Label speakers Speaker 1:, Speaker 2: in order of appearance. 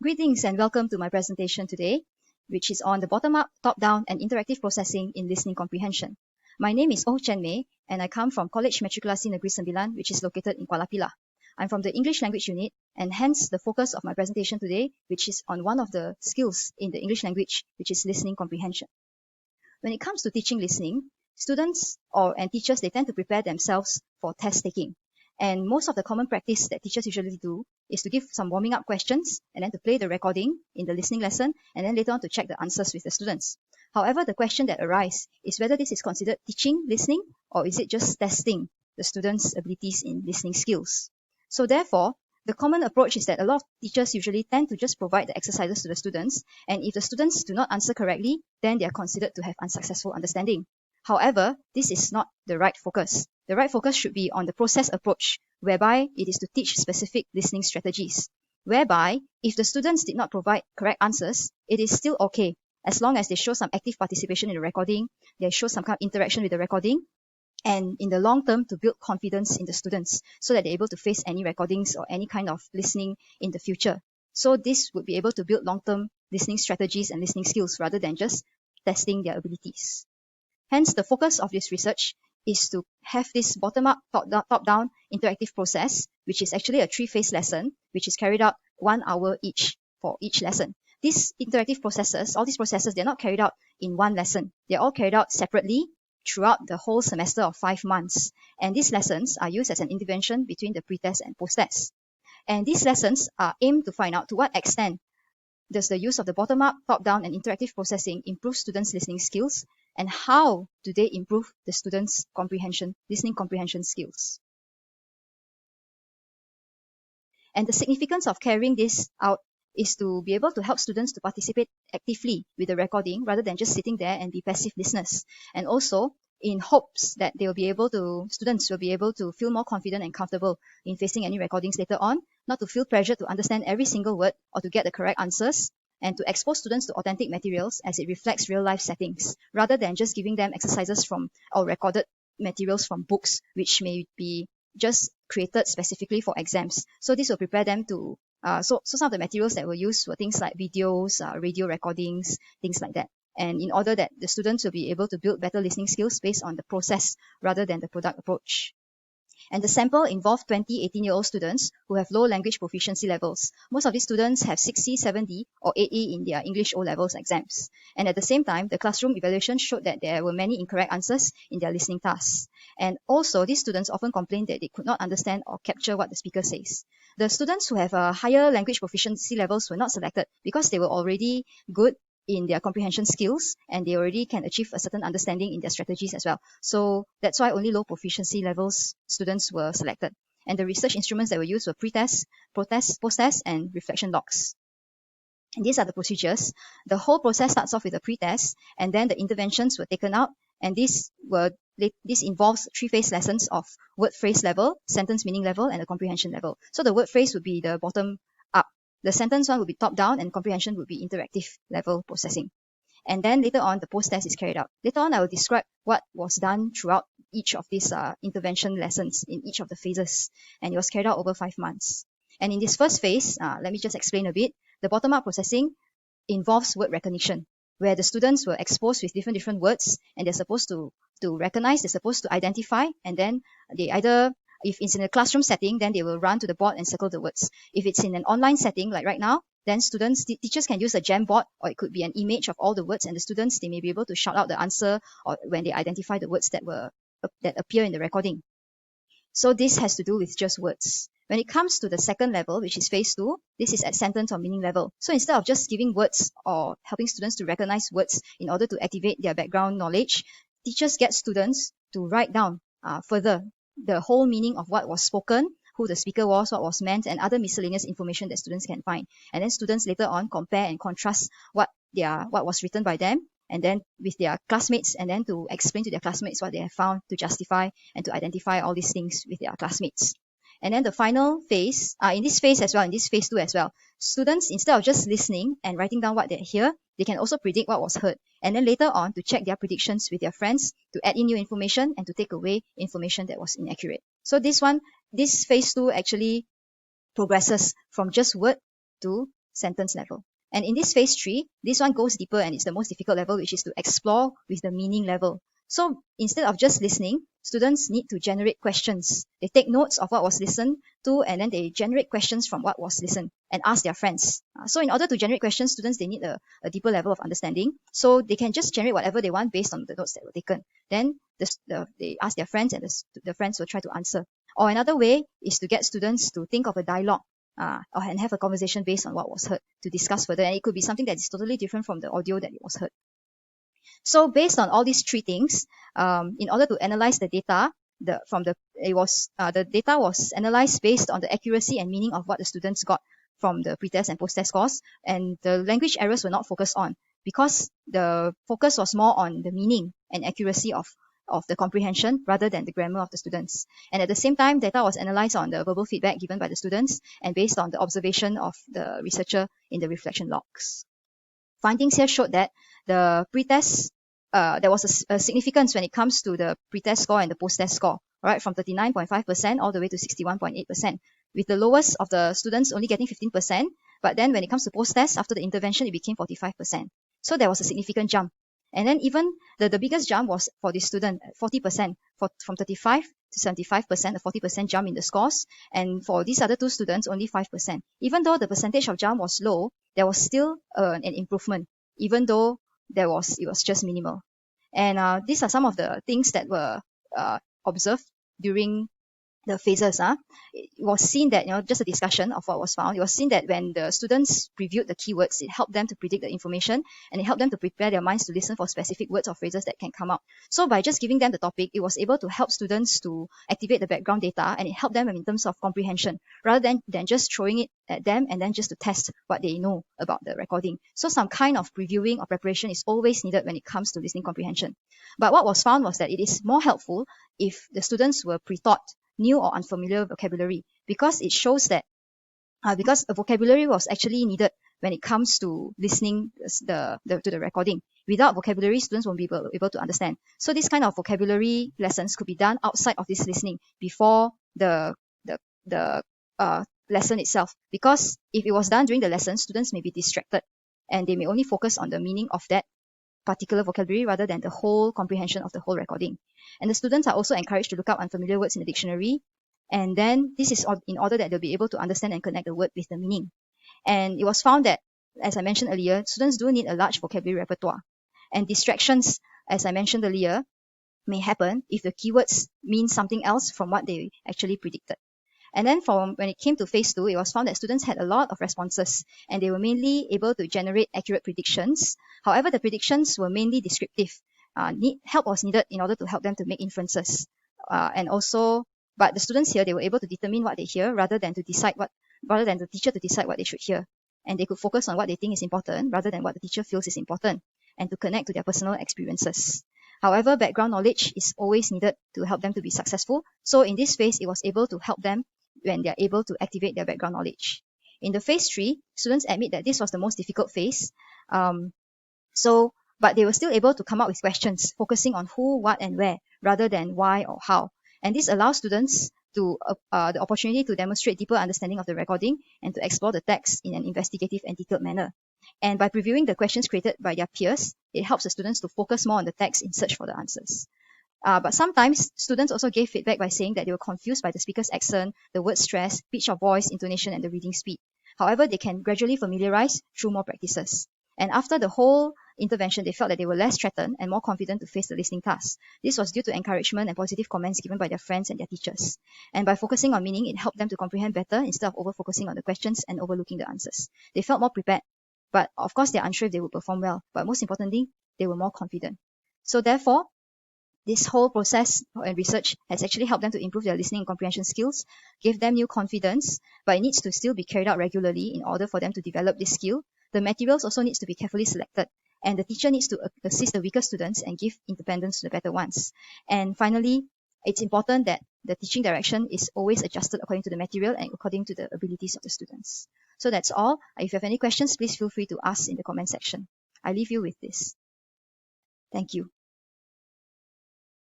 Speaker 1: Greetings and welcome to my presentation today, which is on the bottom-up, top-down, and interactive processing in listening comprehension. My name is ohchenmay, and I come from College Matrikulasi Negeri Sembilan, which is located in Kuala Pilah. I'm from the English language unit, and hence the focus of my presentation today, which is on one of the skills in the English language, which is listening comprehension. When it comes to teaching listening, students and teachers, they tend to prepare themselves for test taking. And most of the common practice that teachers usually do is to give some warming up questions and then to play the recording in the listening lesson and then later on to check the answers with the students. However, the question that arises is whether this is considered teaching listening or is it just testing the students' abilities in listening skills. So therefore, the common approach is that a lot of teachers usually tend to just provide the exercises to the students, and if the students do not answer correctly, then they are considered to have unsuccessful understanding. However, this is not the right focus. The right focus should be on the process approach, whereby it is to teach specific listening strategies, whereby if the students did not provide correct answers, it is still okay, as long as they show some active participation in the recording, they show some kind of interaction with the recording, and in the long term to build confidence in the students so that they're able to face any recordings or any kind of listening in the future. So this would be able to build long-term listening strategies and listening skills rather than just testing their abilities. Hence, the focus of this research is to have this bottom-up, top-down interactive process, which is actually a 3-phase lesson, which is carried out 1 hour each for each lesson. These interactive processes, all these processes, they're not carried out in one lesson. They're all carried out separately throughout the whole semester of 5 months. And these lessons are used as an intervention between the pre-test and post-test. And these lessons are aimed to find out to what extent does the use of the bottom-up, top-down, and interactive processing improve students' listening skills, and how do they improve the students' listening comprehension skills. And the significance of carrying this out is to be able to help students to participate actively with the recording rather than just sitting there and be passive listeners. And also in hopes that students will be able to feel more confident and comfortable in facing any recordings later on, not to feel pressure to understand every single word or to get the correct answers, and to expose students to authentic materials as it reflects real-life settings, rather than just giving them exercises from or recorded materials from books, which may be just created specifically for exams. So this will prepare them to, so some of the materials that were used were things like videos, radio recordings, things like that. And in order that the students will be able to build better listening skills based on the process rather than the product approach. And the sample involved 20 18-year-old students who have low language proficiency levels. Most of these students have 6C, 7D, or 8E in their English O-levels exams. And at the same time, the classroom evaluation showed that there were many incorrect answers in their listening tasks. And also, these students often complained that they could not understand or capture what the speaker says. The students who have a higher language proficiency levels were not selected because they were already good in their comprehension skills, and they already can achieve a certain understanding in their strategies as well. So that's why only low proficiency levels students were selected. And the research instruments that were used were pre-test, post-test, and reflection logs. And these are the procedures. The whole process starts off with a pre-test, and then the interventions were taken out, and this involves 3-phase lessons of word phrase level, sentence meaning level, and the comprehension level. So the word phrase would be the bottom up. The sentence one would be top down, and comprehension would be interactive level processing. And then later on, the post-test is carried out. Later on, I will describe what was done throughout each of these intervention lessons in each of the phases. And it was carried out over 5 months. And in this first phase, let me just explain a bit. The bottom-up processing involves word recognition, where the students were exposed with different words, and they're supposed to recognize, they're supposed to identify, and then they either, if it's in a classroom setting, then they will run to the board and circle the words. If it's in an online setting, like right now, then teachers can use a Jamboard, or it could be an image of all the words, and the students, they may be able to shout out the answer or when they identify the words that appear in the recording. So this has to do with just words. When it comes to the second level, which is phase 2, this is at sentence or meaning level. So instead of just giving words or helping students to recognize words in order to activate their background knowledge, teachers get students to write down further the whole meaning of what was spoken, who the speaker was, what was meant, and other miscellaneous information that students can find. And then students later on compare and contrast what was written by them, and then with their classmates, and then to explain to their classmates what they have found, to justify and to identify all these things with their classmates. And then the final phase, in this phase as well, in this phase 2 as well, students, instead of just listening and writing down what they hear, they can also predict what was heard. And then later on, to check their predictions with their friends, to add in new information, and to take away information that was inaccurate. So this phase 2 actually progresses from just word to sentence level. And in this phase 3, this one goes deeper and it's the most difficult level, which is to explore with the meaning level. So instead of just listening, students need to generate questions. They take notes of what was listened to, and then they generate questions from what was listened and ask their friends. So in order to generate questions, students, they need a deeper level of understanding. So they can just generate whatever they want based on the notes that were taken. Then they ask their friends, and the friends will try to answer. Or another way is to get students to think of a dialogue and have a conversation based on what was heard to discuss further. And it could be something that is totally different from the audio that was heard. So based on all these three things, in order to analyze the data, the data was analyzed based on the accuracy and meaning of what the students got from the pretest and post-test scores, and the language errors were not focused on because the focus was more on the meaning and accuracy of the comprehension rather than the grammar of the students. And at the same time, data was analyzed on the verbal feedback given by the students and based on the observation of the researcher in the reflection logs. Findings here showed that the pretest, there was a significance when it comes to the pretest score and the post-test score, right, from 39.5% all the way to 61.8%, with the lowest of the students only getting 15%, but then when it comes to post-test, after the intervention, it became 45%. So there was a significant jump. And then even the biggest jump was for the student, 40%, from 35 to 75%, a 40% jump in the scores. And for these other two students, only 5%. Even though the percentage of jump was low, there was still an improvement, even though it was just minimal. And these are some of the things that were observed during the phases. It was seen that, just a discussion of what was found, it was seen that when the students reviewed the keywords, it helped them to predict the information and it helped them to prepare their minds to listen for specific words or phrases that can come out. So by just giving them the topic, it was able to help students to activate the background data, and it helped them in terms of comprehension rather than just throwing it at them and then just to test what they know about the recording. So some kind of previewing or preparation is always needed when it comes to listening comprehension. But what was found was that it is more helpful if the students were pre-taught new or unfamiliar vocabulary, because it shows that because a vocabulary was actually needed when it comes to listening to the recording. Without vocabulary, students won't be able to understand. So this kind of vocabulary lessons could be done outside of this listening before the lesson itself, because if it was done during the lesson, students may be distracted and they may only focus on the meaning of that particular vocabulary rather than the whole comprehension of the whole recording. And the students are also encouraged to look up unfamiliar words in the dictionary, and then this is in order that they'll be able to understand and connect the word with the meaning. And it was found that, as I mentioned earlier, students do need a large vocabulary repertoire, and distractions, as I mentioned earlier, may happen if the keywords mean something else from what they actually predicted. And then when it came to phase 2, it was found that students had a lot of responses and they were mainly able to generate accurate predictions. However, the predictions were mainly descriptive. Help was needed in order to help them to make inferences. But the students here, they were able to determine what they hear rather than the teacher to decide what they should hear. And they could focus on what they think is important rather than what the teacher feels is important, and to connect to their personal experiences. However, background knowledge is always needed to help them to be successful. So in this phase, it was able to help them when they're able to activate their background knowledge. In the phase 3, students admit that this was the most difficult phase. But they were still able to come up with questions focusing on who, what, and where, rather than why or how. And this allows students to the opportunity to demonstrate deeper understanding of the recording and to explore the text in an investigative and detailed manner. And by previewing the questions created by their peers, it helps the students to focus more on the text in search for the answers. But sometimes students also gave feedback by saying that they were confused by the speaker's accent, the word stress, pitch of voice, intonation, and the reading speed. However, they can gradually familiarize through more practices. And after the whole intervention, they felt that they were less threatened and more confident to face the listening task. This was due to encouragement and positive comments given by their friends and their teachers. And by focusing on meaning, it helped them to comprehend better instead of over-focusing on the questions and overlooking the answers. They felt more prepared, but of course, they're unsure if they would perform well. But most importantly, they were more confident. So therefore, this whole process and research has actually helped them to improve their listening and comprehension skills, give them new confidence, but it needs to still be carried out regularly in order for them to develop this skill. The materials also needs to be carefully selected, and the teacher needs to assist the weaker students and give independence to the better ones. And finally, it's important that the teaching direction is always adjusted according to the material and according to the abilities of the students. So that's all. If you have any questions, please feel free to ask in the comment section. I leave you with this. Thank you.